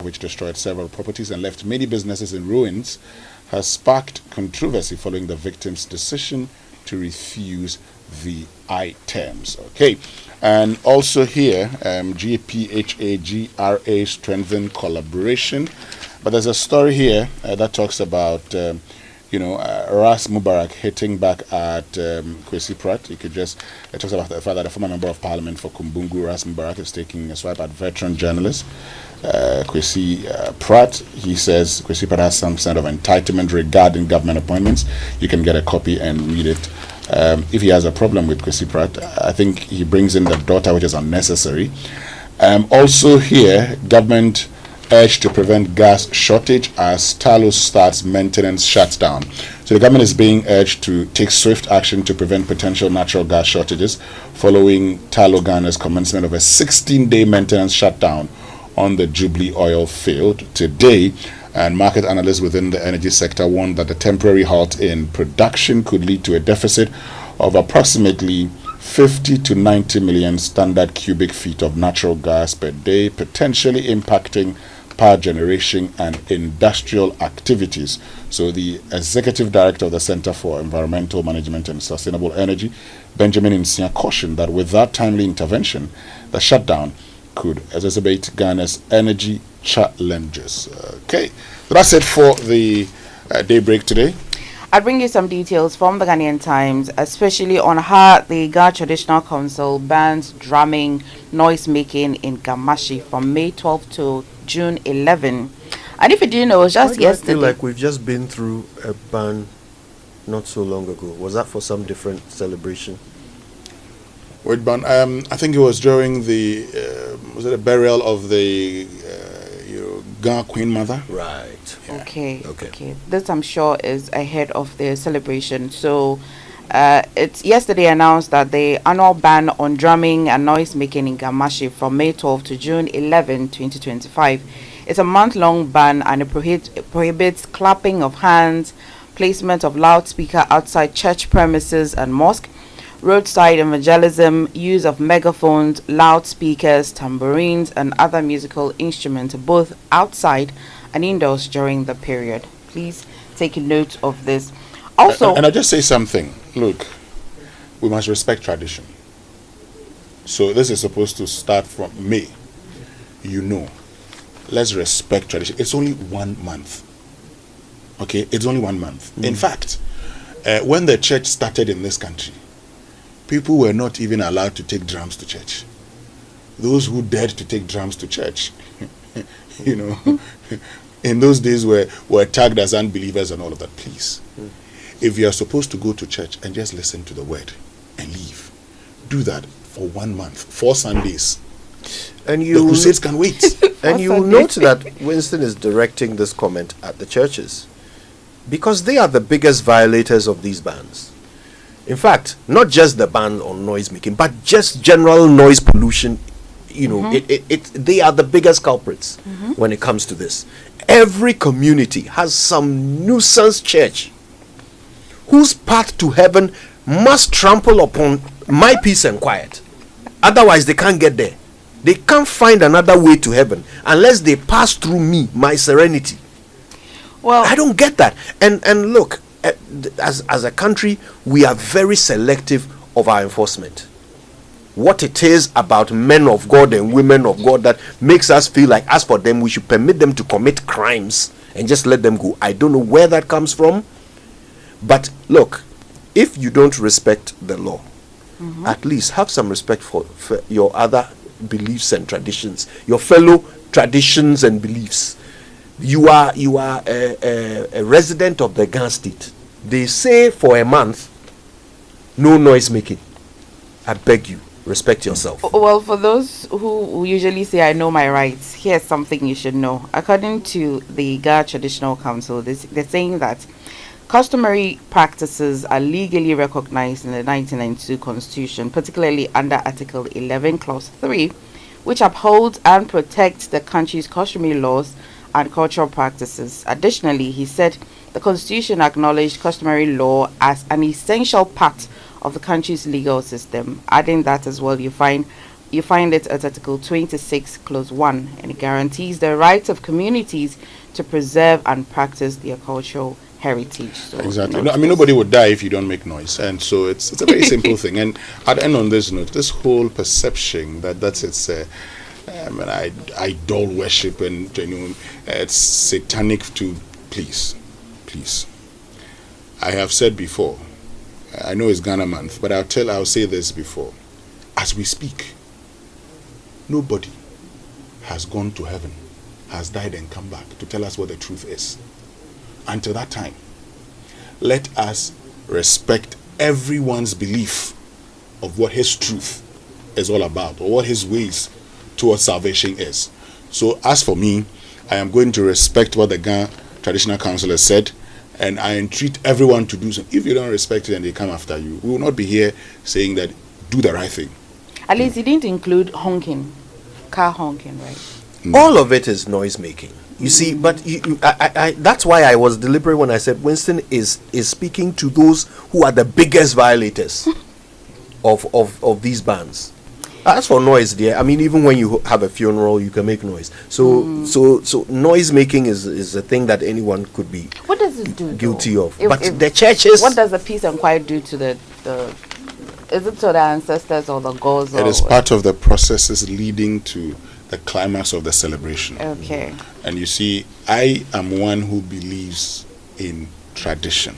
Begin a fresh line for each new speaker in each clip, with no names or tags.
which destroyed several properties and left many businesses in ruins, has sparked controversy following the victim's decision to refuse the items. Okay, and also here, GPHAGRA strengthen collaboration. But there's a story here that talks about, Ras Mubarak hitting back at Kwesi Pratt. It talks about the fact that a former member of parliament for Kumbungu, Ras Mubarak, is taking a swipe at veteran journalist Kwesi Pratt. He says Kwesi Pratt has some sort of entitlement regarding government appointments. You can get a copy and read it. If he has a problem with Kwesi Pratt, I think he brings in the daughter, which is unnecessary. Also here, government urged to prevent gas shortage as Talos starts maintenance shutdown. So the government is being urged to take swift action to prevent potential natural gas shortages following Talo Ghana's commencement of a 16-day maintenance shutdown on the Jubilee oil field today. And market analysts within the energy sector warned that the temporary halt in production could lead to a deficit of approximately 50 to 90 million standard cubic feet of natural gas per day, potentially impacting power generation and industrial activities. So the executive director of the Center for Environmental Management and Sustainable Energy, Benjamin Nsia, cautioned that without timely intervention, the shutdown could exacerbate Ghana's energy challenges. Okay, so that's it for the daybreak today.
I'll bring you some details from the Ghanaian Times, especially on how the Ghana Traditional Council bans drumming, noise making in Gamashi from May 12 to June 11. And if you didn't know, it was just yesterday.
I feel like we've just been through a ban not so long ago. Was that for some different celebration?
Wait, ban? I think it was during the the burial of the Ghana Queen Mother.
Right.
Yeah.
Okay. This, I'm sure, is ahead of the celebration. So it's yesterday announced that the annual ban on drumming and noise making in Gamashi from May 12 to June 11, 2025. It's a month-long ban, and it prohibits clapping of hands, placement of loudspeaker outside church premises and mosque, roadside evangelism, use of megaphones, loudspeakers, tambourines, and other musical instruments, both outside and indoors during the period. Please take note of this. Also,
and I just say something. Look, we must respect tradition. So this is supposed to start from May. Let's respect tradition. It's only 1 month. Okay, it's only 1 month. In fact, when the church started in this country, people were not even allowed to take drums to church. Those who dared to take drums to church, in those days were tagged as unbelievers and all of that. Please, if you are supposed to go to church and just listen to the word and leave, do that for 1 month, 4 Sundays. And the crusades can wait.
And you will note that Winston is directing this comment at the churches, because they are the biggest violators of these bans. In fact, not just the ban on noise making, but just general noise pollution. They are the biggest culprits when it comes to this. Every community has some nuisance church whose path to heaven must trample upon my peace and quiet. Otherwise, they can't get there. They can't find another way to heaven unless they pass through me, my serenity. Well, I don't get that. And look, as a country, we are very selective of our enforcement. What it is about men of God and women of God that makes us feel like, as for them, we should permit them to commit crimes and just let them go. I don't know where that comes from. But look, if you don't respect the law, at least have some respect for your other beliefs and traditions, your fellow traditions and beliefs. You are a resident of the Ghana state. They say for a month, no noise making. I beg you, respect yourself.
Well, for those who usually say I know my rights, here's something you should know. According to the Ghana Traditional Council, they're saying that customary practices are legally recognized in the 1992 Constitution, particularly under Article 11, Clause 3, which upholds and protects the country's customary laws and cultural practices. Additionally, he said the Constitution acknowledged customary law as an essential part of the country's legal system. Adding that as well, you find You find it at Article 26, Clause 1, and it guarantees the rights of communities to preserve and practice their cultural heritage. So,
Exactly. No, I mean, nobody would die if you don't make noise, and so it's a very simple thing. And I'd end on this note: this whole perception that it's idol worship and it's satanic. To please. I have said before. I know it's Ghana month, but I'll say this before. As we speak, nobody has gone to heaven, has died and come back to tell us what the truth is. Until that time, let us respect everyone's belief of what his truth is all about, or what his ways towards salvation is. So as for me, I am going to respect what the Ghana Traditional Council has said, and I entreat everyone to do so. If you don't respect it and they come after you, we will not be here saying that do the right thing.
At least you didn't include honking, car honking, right?
All of it is noise making. You see, but that's why I was deliberate when I said Winston is speaking to those who are the biggest violators of these bans. As for noise, dear, I mean, even when you have a funeral, you can make noise. So noise making is a thing that anyone could be
What does it do,
guilty
though?
of. But the churches.
What does the peace and quiet do to the is it to the ancestors or the gods?
It is part of the processes leading to the climax of the celebration.
Okay.
And you see, I am one who believes in tradition.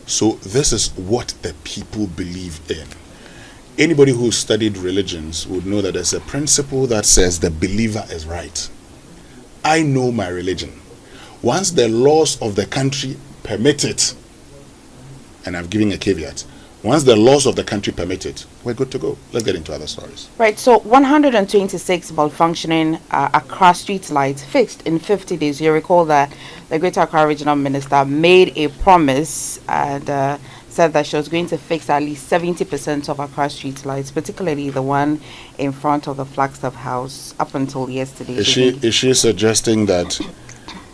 So this is what the people believe in. Anybody who studied religions would know that there's a principle that says the believer is right. I know my religion. Once the laws of the country permit it, and I'm giving a caveat, once the laws of the country permit it, we're good to go. Let's get into other stories.
Right, so 126 malfunctioning Accra street lights fixed in 50 days. You recall that the Greater Accra Regional Minister made a promise and said that she was going to fix at least 70% of Accra street lights, particularly the one in front of the Flagstaff House up until yesterday.
Is she suggesting that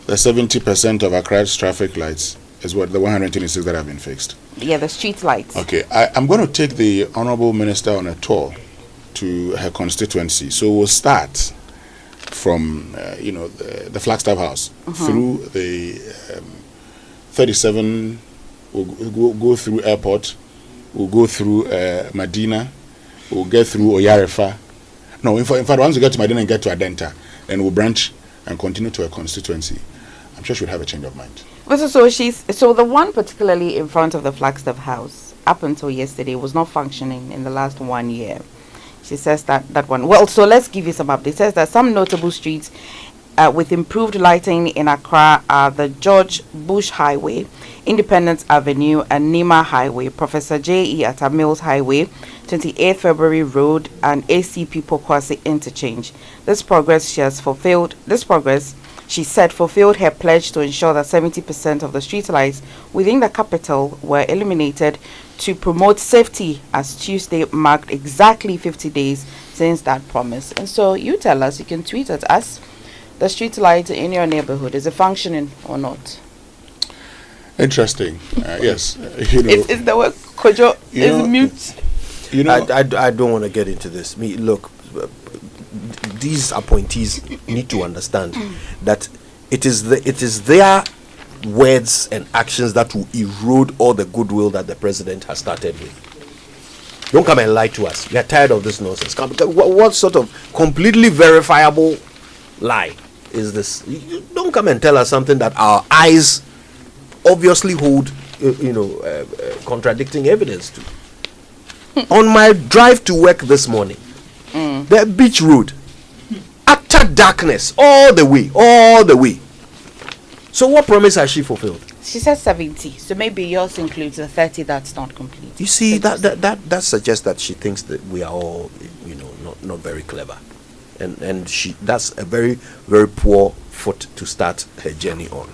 the 70% of Accra's traffic lights is what the 126 that have been fixed?
Yeah, the street lights.
Okay, I'm going to take the Honorable Minister on a tour to her constituency. So we'll start from, the Flagstaff House through the 37. We'll go through Airport. We'll go through Medina. We'll get through Oyarefa. No, in fact, once we get to Medina and get to Adenta, then we'll branch and continue to her constituency. I'm sure she would have a change of mind.
So the one particularly in front of the Flagstaff House up until yesterday was not functioning in the last 1 year. She says that one. Well, so let's give you some updates. It says that some notable streets with improved lighting in Accra are the George Bush Highway, Independence Avenue, and Nima Highway, Professor J.E. Atta Mills Highway, 28th February Road, and ACP Pokwasi Interchange. This progress, she said, fulfilled her pledge to ensure that 70% of the streetlights within the capital were eliminated to promote safety, as Tuesday marked exactly 50 days since that promise. And so you tell us, you can tweet at us, the street light in your neighborhood, is it functioning or not?
Interesting. Yes.
Is the word Kojo is mute?
I don't want to get into this. Look, these appointees need to understand that it is their words and actions that will erode all the goodwill that the president has started with. Don't come and lie to us. We are tired of this nonsense. What sort of completely verifiable lie is this? You don't come and tell us something that our eyes obviously hold contradicting evidence to. On my drive to work this morning, the beach road, utter darkness all the way. So what promise has she fulfilled?
She says 70, so maybe yours includes the 30 that's not complete.
You see, that suggests that she thinks that we are all not very clever, and that's a very, very poor foot to start her journey on.